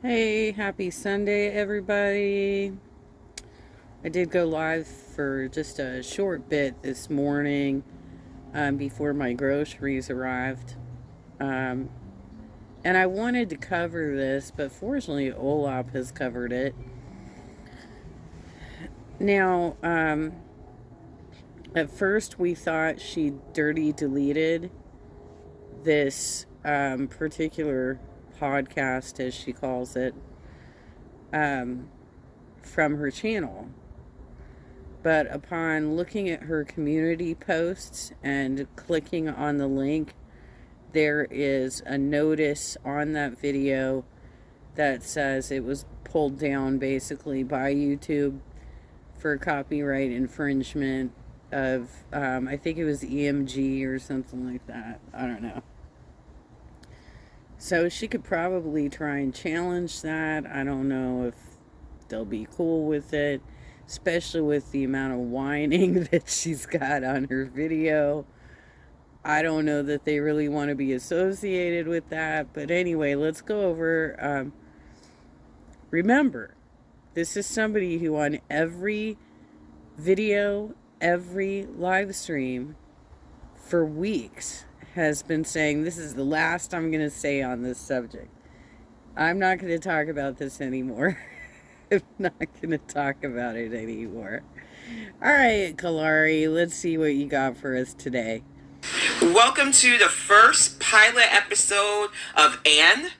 Hey, happy Sunday, everybody. I did go live for just a short bit this morning before my groceries arrived. Um, and I wanted to cover this, but fortunately, Olap has covered it. Now, at first, we thought she dirty deleted this particular podcast, as she calls it, um, from her channel. But upon looking at her community posts and clicking on the link, there is a notice on that video that says it was pulled down basically by YouTube for copyright infringement of, I think it was EMG or something like that. I don't know. So she could probably try and challenge that. I don't know if they'll be cool with it, especially with the amount of whining that she's got on her video. I don't know that they really want to be associated with that. But anyway, let's go over. Remember, this is somebody who, on every video, every live stream for weeks, has been saying, this is the last I'm going to say on this subject. I'm not going to talk about this anymore. I'm not going to talk about it anymore. All right, Kalari, let's see what you got for us today. Welcome to the first pilot episode of Anne,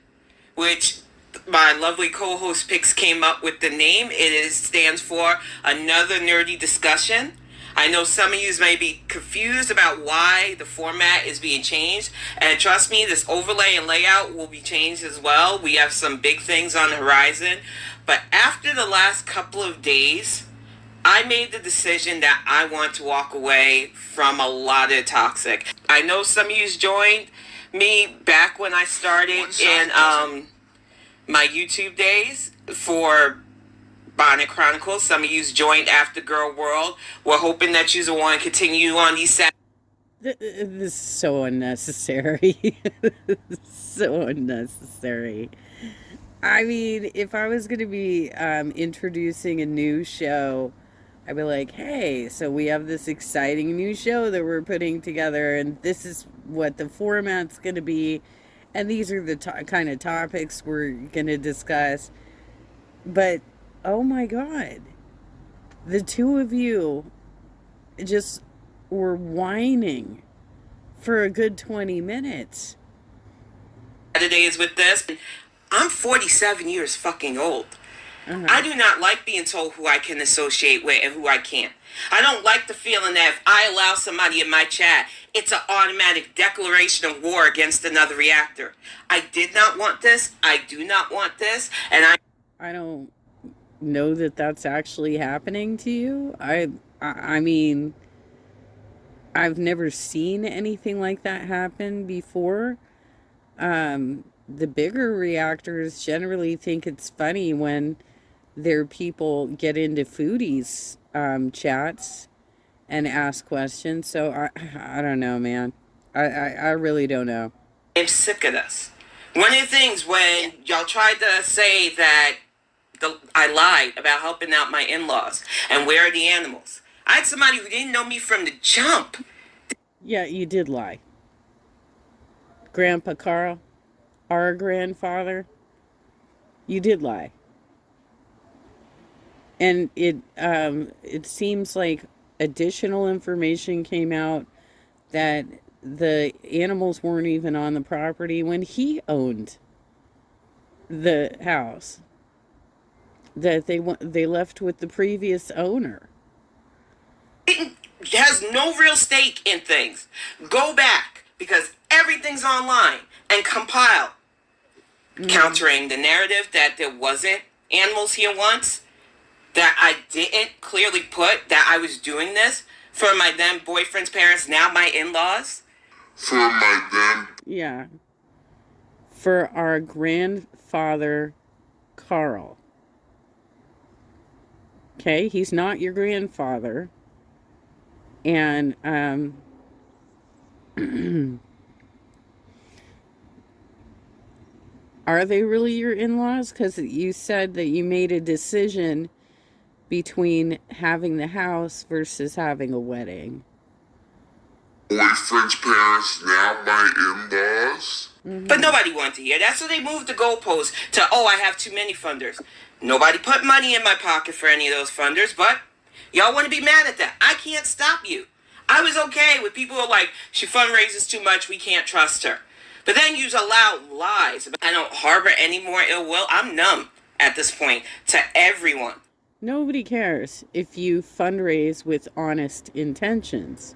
which my lovely co-host Pix came up with the name. Stands for Another Nerdy Discussion. I know some of you may be confused about why the format is being changed, and trust me, this overlay and layout will be changed as well. We have some big things on the horizon, but after the last couple of days, I made the decision that I want to walk away from a lot of toxic. I know some of you joined me back when I started in my YouTube days for Bonnet Chronicles. Some of you joined after Girl World. We're hoping that you will want to continue on these This is so unnecessary. So unnecessary. I mean, if I was going to be introducing a new show, I'd be like, hey, so we have this exciting new show that we're putting together, and this is what the format's going to be, and these are the kind of topics we're going to discuss. But, oh my God, the two of you just were whining for a good 20 minutes. Saturdays with this. I'm 47 years fucking old. I do not like being told who I can associate with and who I can't. I don't like the feeling that if I allow somebody in my chat, it's an automatic declaration of war against another reactor. I did not want this. I do not want this. And I don't know that that's actually happening to you. I mean, I've never seen anything like that happen before. The bigger reactors generally think it's funny when their people get into foodies chats and ask questions. So I don't know, man. I really don't know. I'm sick of this. One of the things when y'all tried to say that I lied about helping out my in-laws and where are the animals, I had somebody who didn't know me from the jump. Yeah, you did lie. Grandpa Carl, our grandfather, you did lie. And it seems like additional information came out that the animals weren't even on the property when he owned the house, that they left with the previous owner. It has no real stake in things. Go back because everything's online and compile. Countering the narrative that there wasn't animals here once, that I didn't clearly put that I was doing this for my then boyfriend's parents, now my in-laws. Yeah. For our grandfather, Carl. Okay, he's not your grandfather. And, Are they really your in-laws? Because you said that you made a decision between having the house versus having a wedding. Boyfriend's parents, now my in-laws. But nobody wanted to hear that, so they moved the goalpost to, oh, I have too many funders. Nobody put money in my pocket for any of those funders, but y'all want to be mad at that. I can't stop you. I was okay with people who are like, she fundraises too much, we can't trust her. But then you allow lies. I don't harbor any more ill will. I'm numb at this point to everyone. Nobody cares if you fundraise with honest intentions.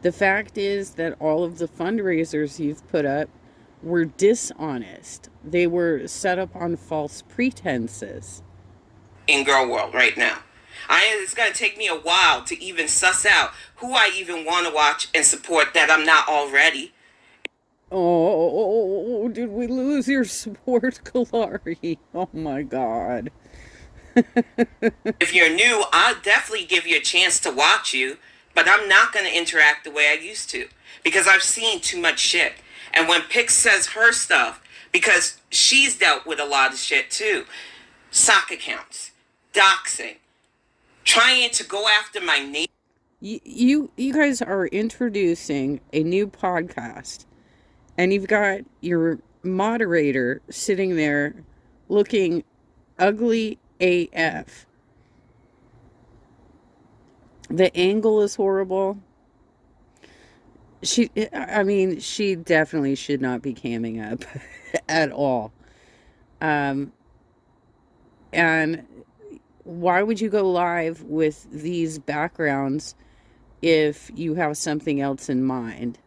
The fact is that all of the fundraisers you've put up were dishonest. They were set up on false pretenses. In girl world right now. It's going to take me a while to even suss out who I even want to watch and support that I'm not already. Oh, did we lose your support, Kalari? Oh my God. If you're new, I'll definitely give you a chance to watch you, but I'm not going to interact the way I used to because I've seen too much shit. And when Pix says her stuff, because she's dealt with a lot of shit too, sock accounts, doxing, trying to go after my name. You guys are introducing a new podcast, and you've got your moderator sitting there looking ugly AF. The angle is horrible. She definitely should not be camming up at all. And why would you go live with these backgrounds if you have something else in mind?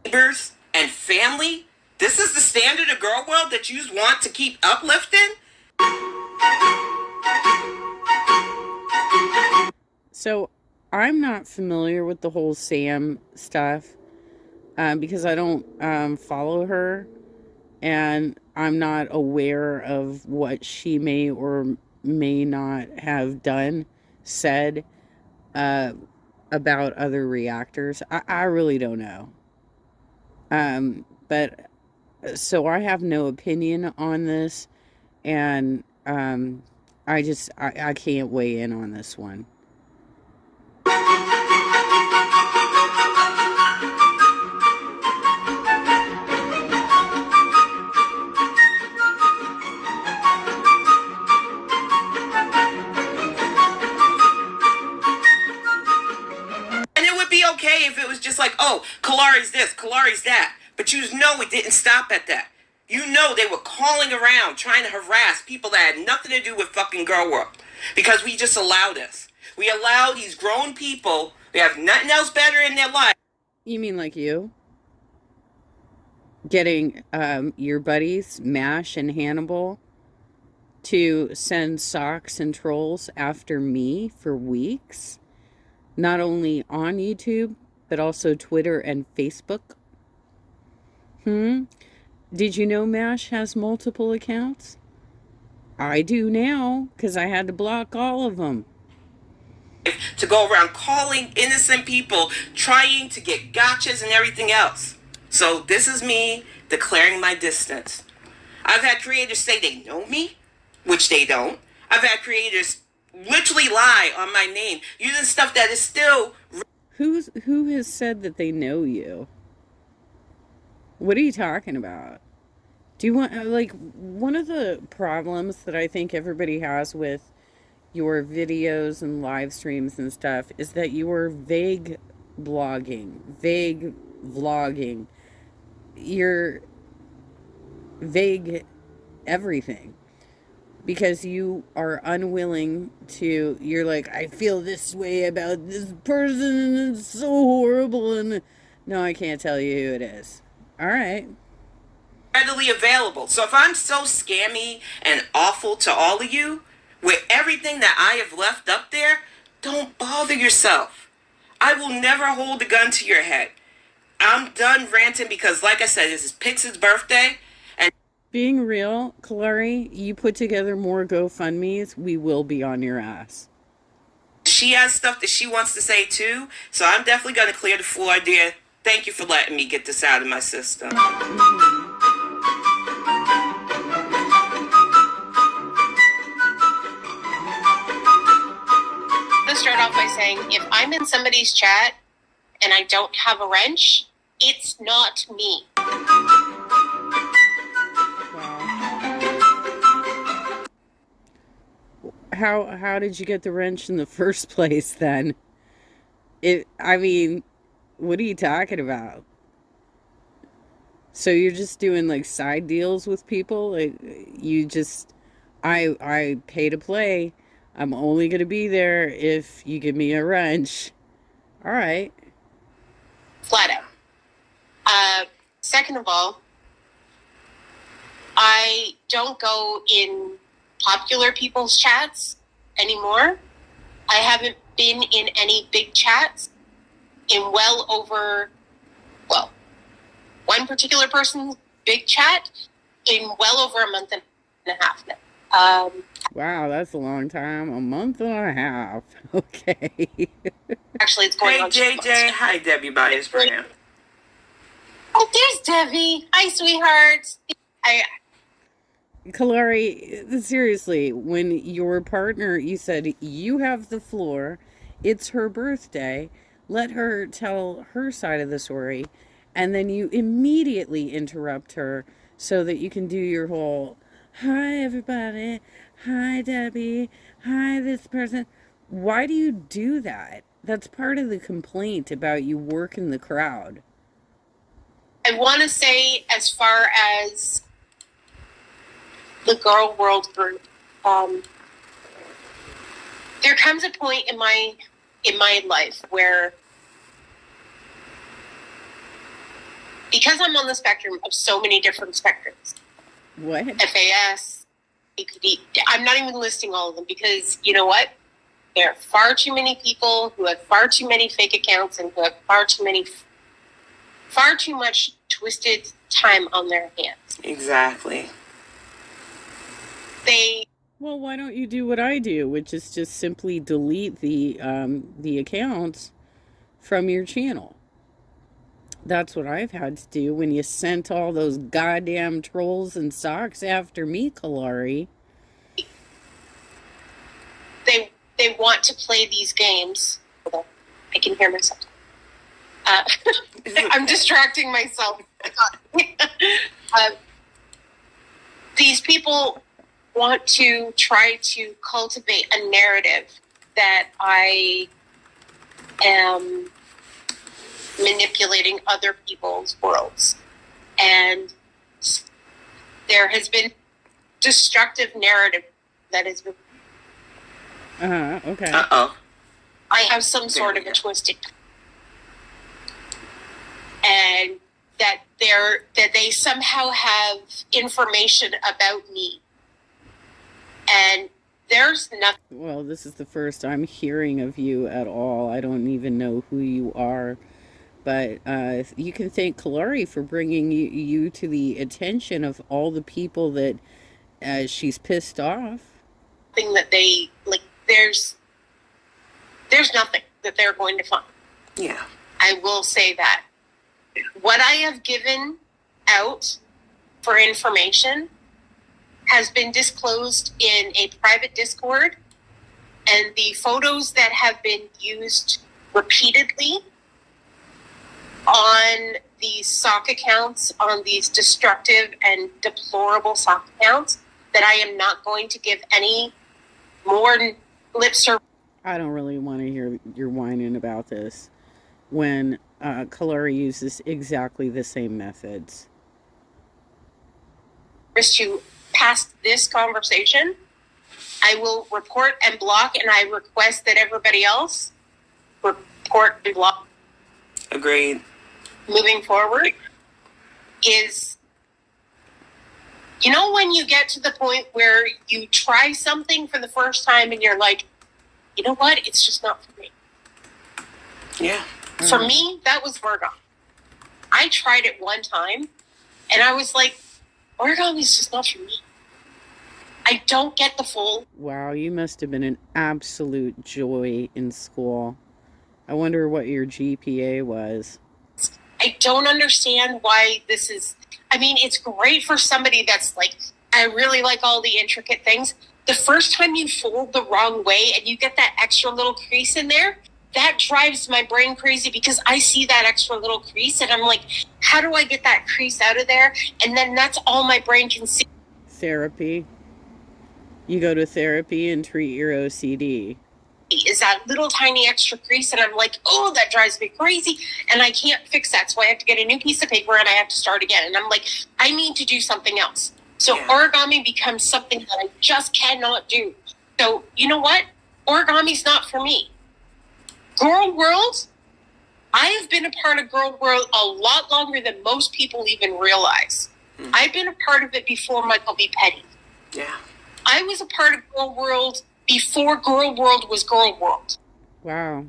Neighbors and family? This is the standard of girl world that you want to keep uplifting? So, I'm not familiar with the whole Sam stuff because I don't follow her, and I'm not aware of what she may or may not have said about other reactors. I really don't know. But so I have no opinion on this, and I can't weigh in on this one. Okay, if it was just like, oh, Kalari's this, Kalari's that. But you know it didn't stop at that. You know they were calling around trying to harass people that had nothing to do with fucking girl world. Because we just allow this. We allow these grown people who have nothing else better in their life. You mean like you? Getting your buddies, Mash and Hannibal, to send socks and trolls after me for weeks? Not only on YouTube, but also Twitter and Facebook. Did you know MASH has multiple accounts? I do now, because I had to block all of them. To go around calling innocent people, trying to get gotchas and everything else. So this is me declaring my distance. I've had creators say they know me, which they don't. I've had creators literally lie on my name using stuff that is still. Who has said that they know you? What are you talking about? Do you want, like, one of the problems that I think everybody has with your videos and live streams and stuff is that you are vague blogging, vague vlogging. You're vague everything. Because you are unwilling to, you're like, I feel this way about this person and it's so horrible, and no, I can't tell you who it is. All right. Readily available. So if I'm so scammy and awful to all of you, with everything that I have left up there, don't bother yourself. I will never hold a gun to your head. I'm done ranting because, like I said, this is Pix's birthday. Being real, Kalari, you put together more GoFundMes, we will be on your ass. She has stuff that she wants to say too, so I'm definitely going to clear the floor, dear. Thank you for letting me get this out of my system. saying, if I'm in somebody's chat and I don't have a wrench, it's not me. Wow. How did you get the wrench in the first place then? What are you talking about? So you're just doing like side deals with people? Like I pay to play. I'm only gonna be there if you give me a wrench. All right. Flat out. Second of all, I don't go in popular people's chats anymore. I haven't been in any big chats in one particular person's big chat in well over a month and a half now. Wow, that's a long time. A month and a half. Okay. Actually, it's going on. Hey, JJ. Hi, Debbie Bias Brown. Oh, there's Debbie. Hi, sweetheart. Kalari, seriously, when your partner, you said you have the floor, it's her birthday, let her tell her side of the story, and then you immediately interrupt her so that you can do your whole, hi everybody, hi Debbie, hi this person. Why do you do that? That's part of the complaint about you working the crowd. I want to say, as far as the Girl World group, there comes a point in my life where, because I'm on the spectrum of so many different spectrums, What? FAS, APD, I'm not even listing all of them, because you know what? There are far too many people who have far too many fake accounts and who have far too much twisted time on their hands. Exactly. Well, why don't you do what I do, which is just simply delete the accounts from your channel? That's what I've had to do when you sent all those goddamn trolls and socks after me, Kalari. They want to play these games. Hold on. I can hear myself. I'm distracting myself. These people want to try to cultivate a narrative that I am manipulating other people's worlds. And there has been destructive narrative that has been... Okay. Uh-oh. I have some sort of a twisted... And that they somehow have information about me. And there's nothing... Well, this is the first I'm hearing of you at all. I don't even know who you are. But you can thank Kalari for bringing you to the attention of all the people that she's pissed off. Thing that they, like, there's nothing that they're going to find. Yeah. I will say that. What I have given out for information has been disclosed in a private Discord, and the photos that have been used repeatedly on these sock accounts, on these destructive and deplorable sock accounts, that I am not going to give any more lip service. I don't really want to hear your whining about this when Kalari uses exactly the same methods. To past this conversation, I will report and block, and I request that everybody else report and block. Agreed. Moving forward is, you know, when you get to the point where you try something for the first time and you're like, you know what, it's just not for me. Yeah. For me, that was origami. I tried it one time and I was like, origami is just not for me. I don't get the full... Wow, you must have been an absolute joy in school. I wonder what your GPA was. I don't understand why this is... I mean, it's great for somebody that's like, I really like all the intricate things. The first time you fold the wrong way and you get that extra little crease in there, that drives my brain crazy because I see that extra little crease and I'm like, how do I get that crease out of there? And then that's all my brain can see. Therapy. You go to therapy and treat your OCD. Is that little tiny extra crease, and I'm like, oh, that drives me crazy, and I can't fix that, so I have to get a new piece of paper and I have to start again, and I'm like, I need to do something else. So origami becomes something that I just cannot do. So you know what? Origami's not for me. Girl World, I have been a part of Girl World a lot longer than most people even realize. I've been a part of it before Michael B. Petty. Yeah. I was a part of Girl World before Girl World was Girl World. Wow.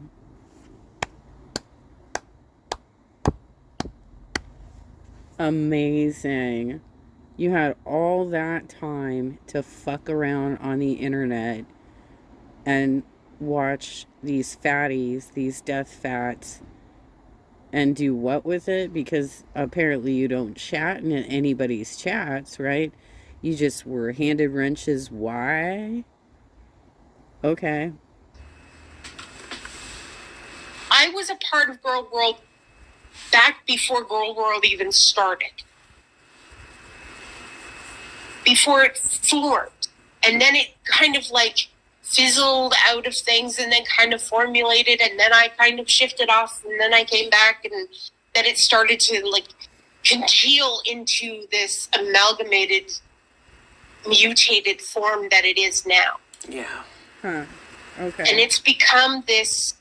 Amazing. You had all that time to fuck around on the internet and watch these fatties, these death fats, and do what with it? Because apparently you don't chat in anybody's chats, right? You just were handed wrenches. Why? Okay. I was a part of Girl World back before Girl World even started. Before it formed. And then it kind of like fizzled out of things and then kind of formulated, and then I kind of shifted off, and then I came back, and then it started to like congeal into this amalgamated, mutated form that it is now. Yeah. Huh. Okay. And it's become this,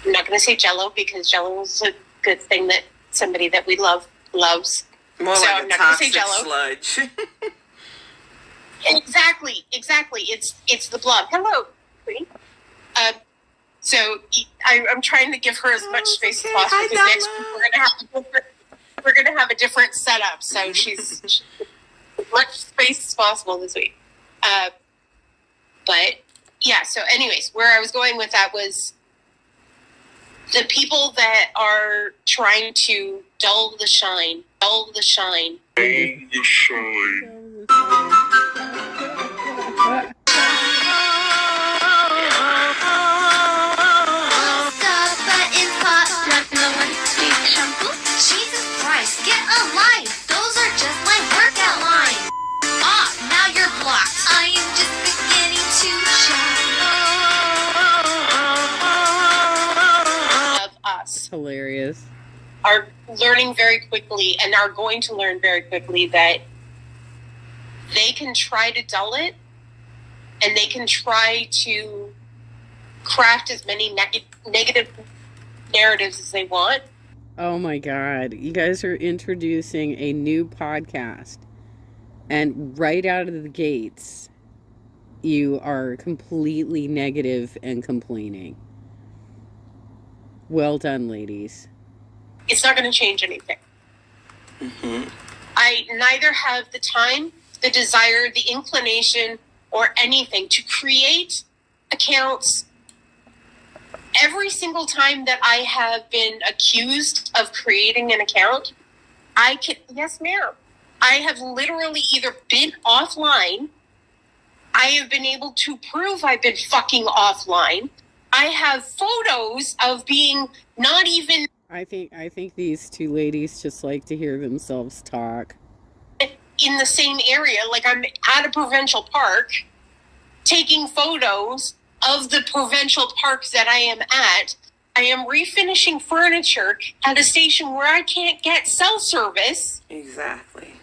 I'm not going to say Jell-O because Jell-O is a good thing that somebody that we love loves. More So like I'm a not gonna say toxic Jell-O. sludge. Exactly. It's the blob. Hello, Queen. So I'm trying to give her as much space as possible because next week we're gonna have a different setup. So she's as much space as possible this week. But yeah. So, anyways, where I was going with that was the people that are trying to dull the shine. All the shine. Jesus Christ, get a life! Those are just my workout lines! Ah, now you're blocked. I am just beginning to shine. Of us Hilarious. are learning very quickly and are going to learn very quickly that they can try to dull it and they can try to craft as many negative narratives as they want. Oh my God. You guys are introducing a new podcast. And right out of the gates, you are completely negative and complaining. Well done, ladies. It's not going to change anything. Mm-hmm. I neither have the time, the desire, the inclination, or anything to create accounts. Every single time that I have been accused of creating an account, yes, ma'am. I have literally either been offline. I have been able to prove I've been fucking offline. I have photos of being not even I think these two ladies just like to hear themselves talk. in the same area. Like I'm at a provincial park taking photos of the provincial parks that I am at. I am refinishing furniture at a station where I can't get cell service. Exactly.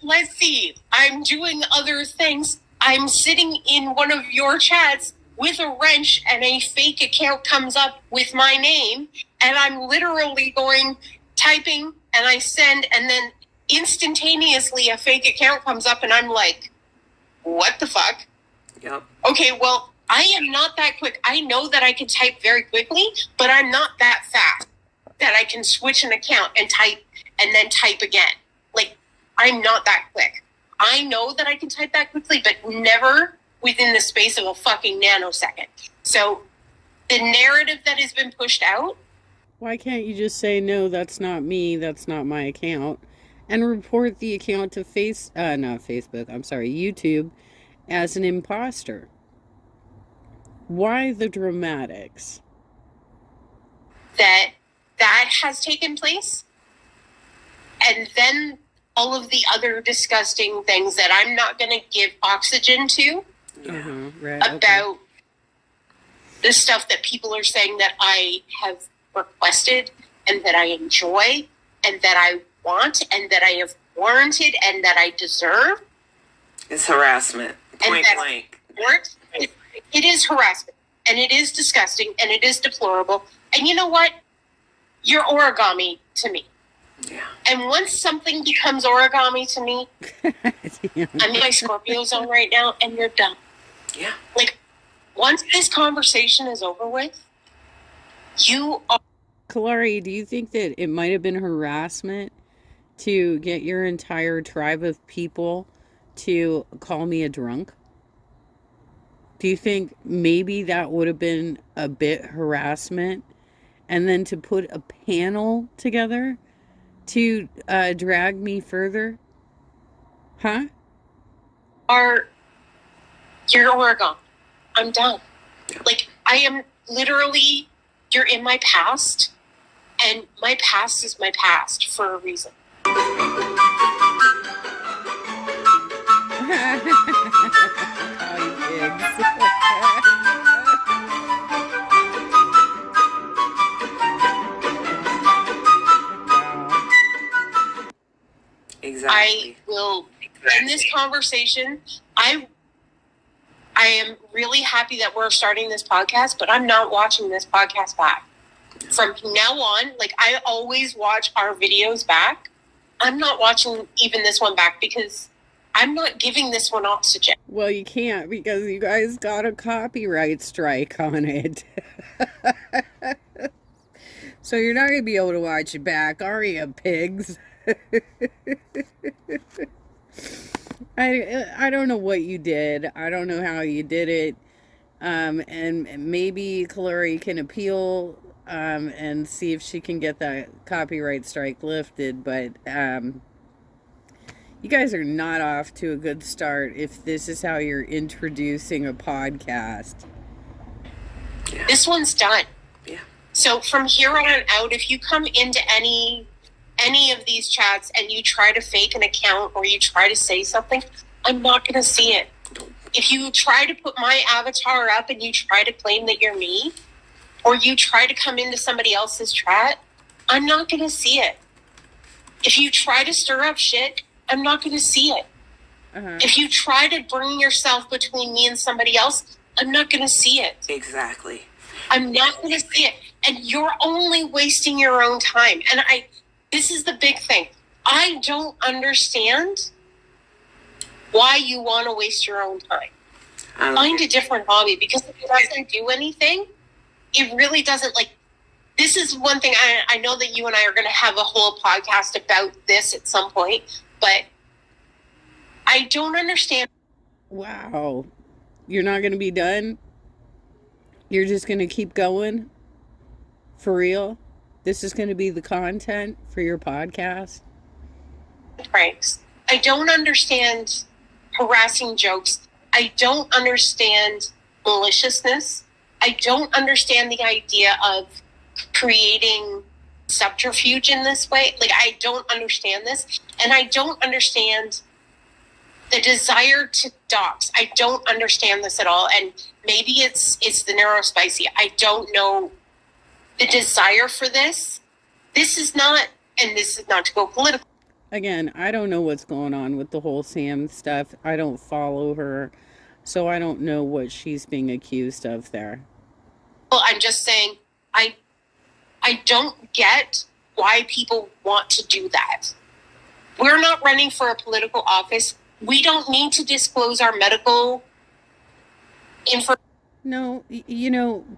Let's see. I'm doing other things. I'm sitting in one of your chats with a wrench and a fake account comes up with my name and I'm literally typing and I send and then instantaneously a fake account comes up and I'm like, what the fuck? Yep. Okay, well, I am not that quick. I know that I can type very quickly, but I'm not that fast that I can switch an account and type and then type again. Like, I'm not that quick. I know that I can type that quickly, but never within the space of a fucking nanosecond. So the narrative that has been pushed out. Why can't you just say, no, that's not me, that's not my account, and report the account to YouTube as an imposter? Why the dramatics? That has taken place, and then all of the other disgusting things that I'm not going to give oxygen to Right. about the stuff that people are saying that I have requested and that I enjoy and that I want and that I have warranted and that I deserve. It's harassment. Point blank. It is harassment, and it is disgusting, and it is deplorable. And you know what? You're origami to me. Yeah. And once something becomes origami to me, I'm in my Scorpio zone right now, and you're done. Yeah. Like, once this conversation is over with, you are... Kalari, do you think that it might have been harassment to get your entire tribe of people to call me a drunk? Do you think maybe that would have been a bit harassment? And then to put a panel together to drag me further? Huh? You're Oregon. I'm done. Like, I am literally, you're in my past, and my past is my past for a reason. Exactly. I will, in this conversation, I am really happy that we're starting this podcast, but I'm not watching this podcast back. From now on, like, I always watch our videos back. I'm not watching even this one back because I'm not giving this one oxygen. Well, you can't because you guys got a copyright strike on it. So you're not going to be able to watch it back, are you, pigs? I don't know what you did. I don't know how you did it. And maybe Kalari can appeal and see if she can get that copyright strike lifted. But you guys are not off to a good start if this is how you're introducing a podcast. Yeah. This one's done. Yeah. So from here on out, if you come into any of these chats and you try to fake an account or you try to say something, I'm not going to see it. If you try to put my avatar up and you try to claim that you're me, or you try to come into somebody else's chat, I'm not going to see it. If you try to stir up shit, I'm not going to see it. If you try to bring yourself between me and somebody else, I'm not going to see it. Exactly. I'm not going to see it. And you're only wasting your own time. And this is the big thing. I don't understand why you want to waste your own time. Find a different hobby, because if it doesn't do anything, it really doesn't. Like, this is one thing I know that you and I are going to have a whole podcast about this at some point, but I don't understand. Wow. You're not going to be done? You're just going to keep going? For real? This is going to be the content for your podcast? Pranks. I don't understand harassing jokes. I don't understand maliciousness. I don't understand the idea of creating subterfuge in this way. Like, I don't understand this. And I don't understand the desire to dox. I don't understand this at all. And maybe it's the neurospicy. I don't know the desire for this. This is not to go political. Again, I don't know what's going on with the whole Sam stuff. I don't follow her, so I don't know what she's being accused of there. Well, I'm just saying, I don't get why people want to do that. We're not running for a political office. We don't need to disclose our medical information. No,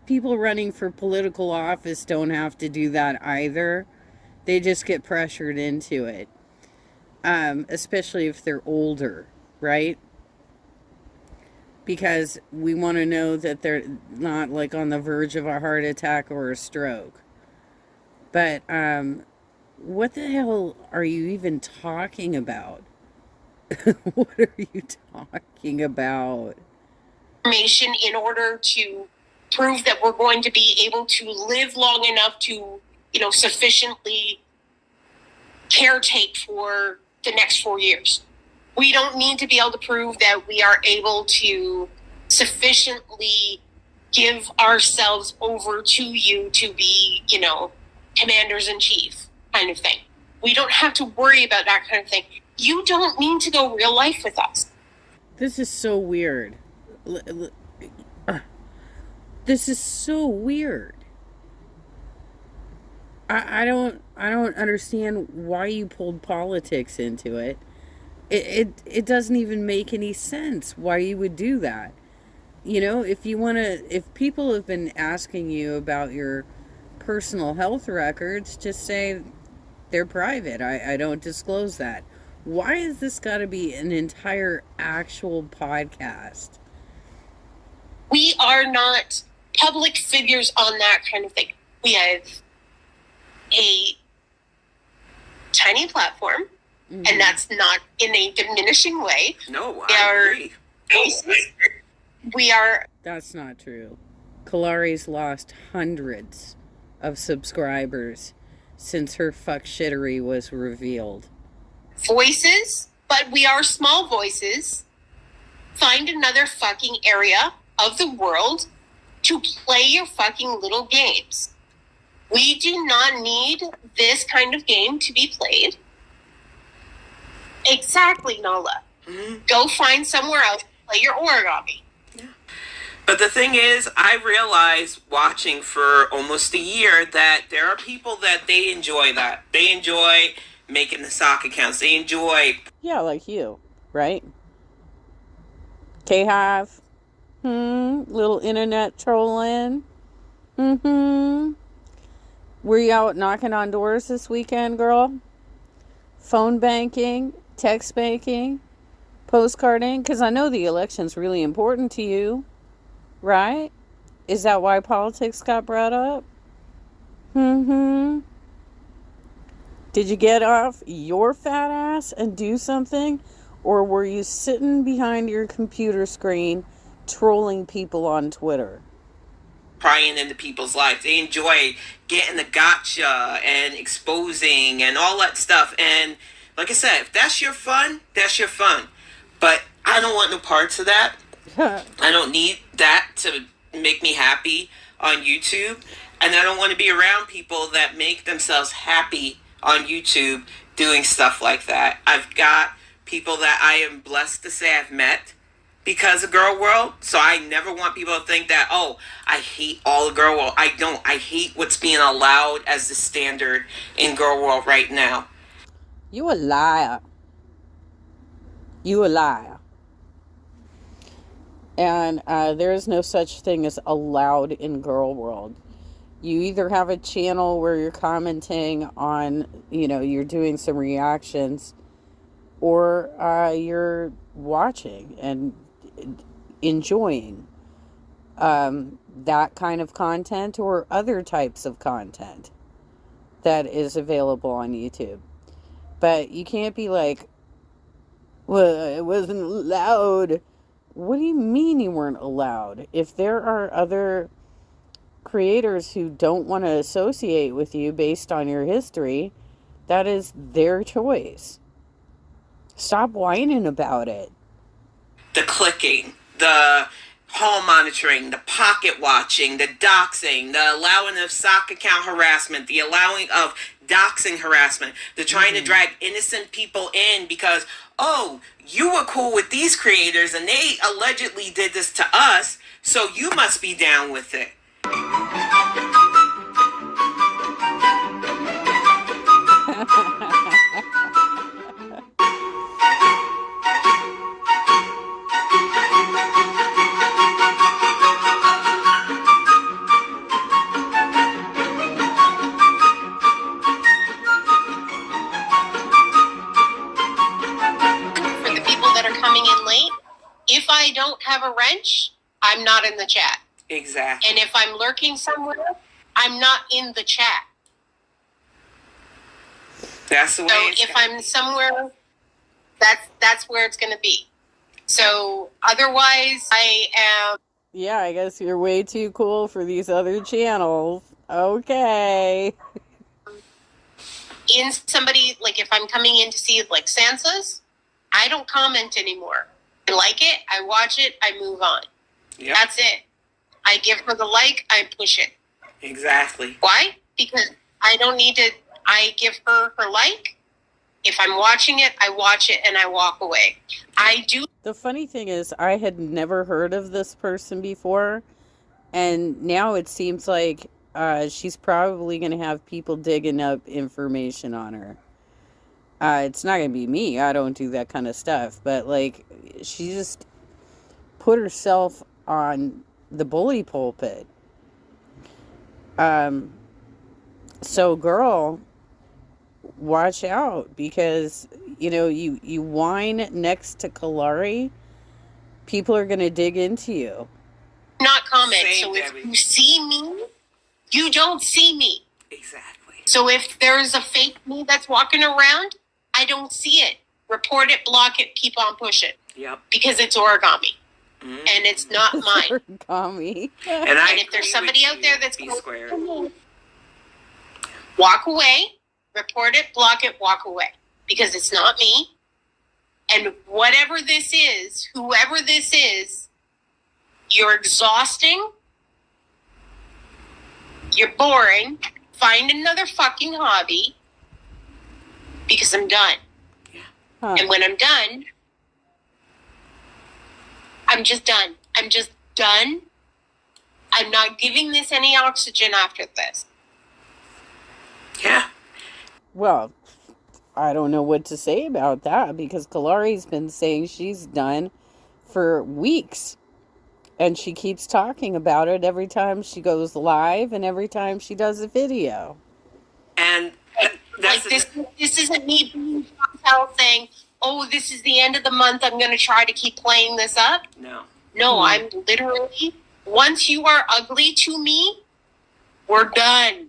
people running for political office don't have to do that either. They just get pressured into it. Especially if they're older, right? Because we want to know that they're not like on the verge of a heart attack or a stroke. But what the hell are you even talking about? What are you talking about? Information in order to prove that we're going to be able to live long enough to, sufficiently caretake for the next 4 years. We don't need to be able to prove that we are able to sufficiently give ourselves over to you to be, commanders in chief kind of thing. We don't have to worry about that kind of thing. You don't need to go real life with us. This is so weird. This is so weird. I don't understand why you pulled politics into it. It doesn't even make any sense why you would do that. If people have been asking you about your personal health records, just say they're private. I don't disclose that. Why has this got to be an entire actual podcast? We are not public figures on that kind of thing. We have a tiny platform, and that's not in a diminishing way. No, I agree. We are. That's not true. Kalari's lost hundreds of subscribers since her fuck shittery was revealed. Voices, but we are small voices. Find another fucking area of the world to play your fucking little games. We do not need this kind of game to be played. Exactly, Nola. Mm-hmm. Go find somewhere else to play your origami. Yeah. But the thing is, I realized watching for almost a year that there are people that they enjoy that. They enjoy making the sock accounts. They enjoy... Yeah, like you, right? K-Hive. Little internet trolling. Were you out knocking on doors this weekend, girl? Phone banking, text banking, postcarding? Because I know the election's really important to you, right? Is that why politics got brought up? Did you get off your fat ass and do something? Or were you sitting behind your computer screen trolling people on Twitter? Prying into people's lives. They enjoy getting the gotcha and exposing and all that stuff. And like I said, if that's your fun, that's your fun. But I don't want no parts of that. I don't need that to make me happy on YouTube. And I don't want to be around people that make themselves happy on YouTube doing stuff like that. I've got people that I am blessed to say I've met because of Girl World. So I never want people to think that, oh, I hate all of Girl World. I don't. I hate what's being allowed as the standard in Girl World right now. You a liar. You a liar. And there is no such thing as allowed in Girl World. You either have a channel where you're commenting on, you're doing some reactions, or you're watching and enjoying that kind of content or other types of content that is available on YouTube. But you can't be like, well, it wasn't allowed. What do you mean you weren't allowed? If there are other creators who don't want to associate with you based on your history, that is their choice. Stop whining about it. The clicking, the hall monitoring, the pocket watching, the doxing, the allowing of sock account harassment, the allowing of doxing harassment, the trying to drag innocent people in because, oh, you were cool with these creators and they allegedly did this to us, so you must be down with it. If I don't have a wrench, I'm not in the chat. Exactly. And if I'm lurking somewhere, I'm not in the chat. That's the way. So if I'm somewhere, that's where it's going to be. So otherwise, I am Yeah, I guess you're way too cool for these other channels. Okay. In somebody, like if I'm coming in to see like Sansa's, I don't comment anymore. I like it, I watch it, I move on. Yep. That's it. I give her the like, I push it. Exactly. Why? Because I don't need to, I give her her like. If I'm watching it, I watch it and I walk away. I do. The funny thing is, I had never heard of this person before, and now it seems like she's probably going to have people digging up information on her. It's not going to be me. I don't do that kind of stuff. But, like, she just put herself on the bully pulpit. So, girl, watch out, because, you know, you whine next to Kalari, people are going to dig into you. Not comment. Same, so if Debbie. you see me, you don't see me. Exactly. So if there's a fake me that's walking around, I don't see it. Report it, block it, keep on pushing. Yep. Because it's origami. Mm-hmm. And it's not mine. Origami. And if there's somebody out there that's be going square. to me, walk away, report it, block it, walk away. Because it's not me. And whatever this is, whoever this is, you're exhausting. You're boring. Find another fucking hobby. Because I'm done. Huh. And when I'm done, I'm just done. I'm just done. I'm not giving this any oxygen after this. Yeah. Well, I don't know what to say about that, because Kalari's been saying she's done for weeks. And she keeps talking about it every time she goes live and every time she does a video. And Like this isn't me being out saying, oh, this is the end of the month, I'm going to try to keep playing this up. No, I'm literally, once you are ugly to me, we're done.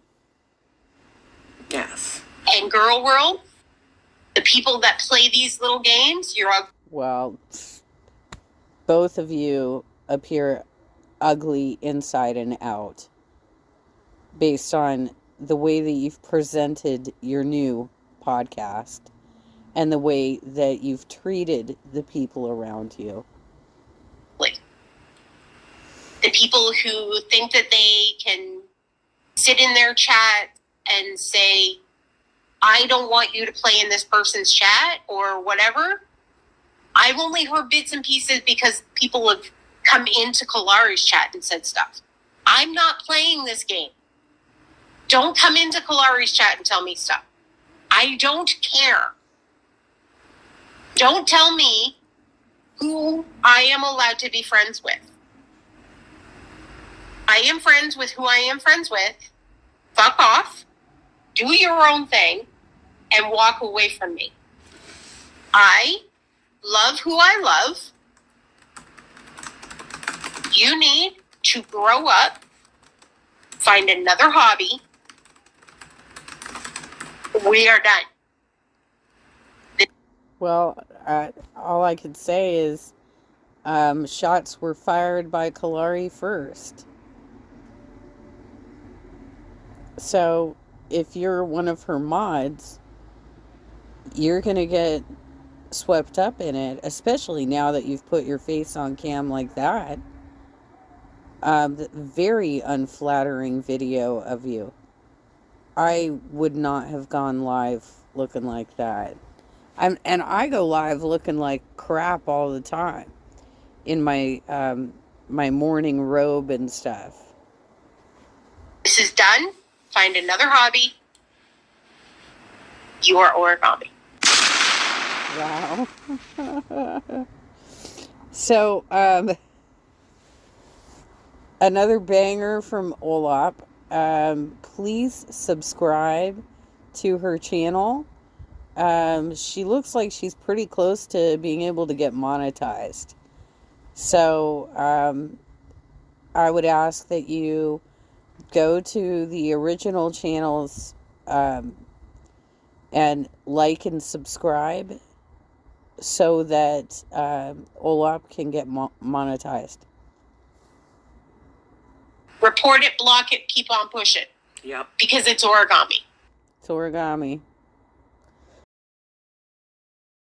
Yes. And girl world, the people that play these little games, you're ugly. Well, both of you appear ugly inside and out, based on the way that you've presented your new podcast and the way that you've treated the people around you. The people who think that they can sit in their chat and say, I don't want you to play in this person's chat or whatever. I've only heard bits and pieces because people have come into Kalari's chat and said stuff. I'm not playing this game. Don't come into Kalari's chat and tell me stuff. I don't care. Don't tell me who I am allowed to be friends with. I am friends with who I am friends with. Fuck off. Do your own thing and walk away from me. I love who I love. You need to grow up, find another hobby. We are done. Well, all I could say is shots were fired by Kalari first. So if you're one of her mods, you're going to get swept up in it, especially now that you've put your face on cam like that. Very unflattering video of you. I would not have gone live looking like that. And I go live looking like crap all the time in my my morning robe and stuff. This is done. Find another hobby. You are origami. Wow. So, another banger from Olap. Please subscribe to her channel. She looks like she's pretty close to being able to get monetized. So, I would ask that you go to the original channels and like and subscribe so that Olap can get monetized. Report it, block it, keep on pushing. Yep. Because it's origami. It's origami.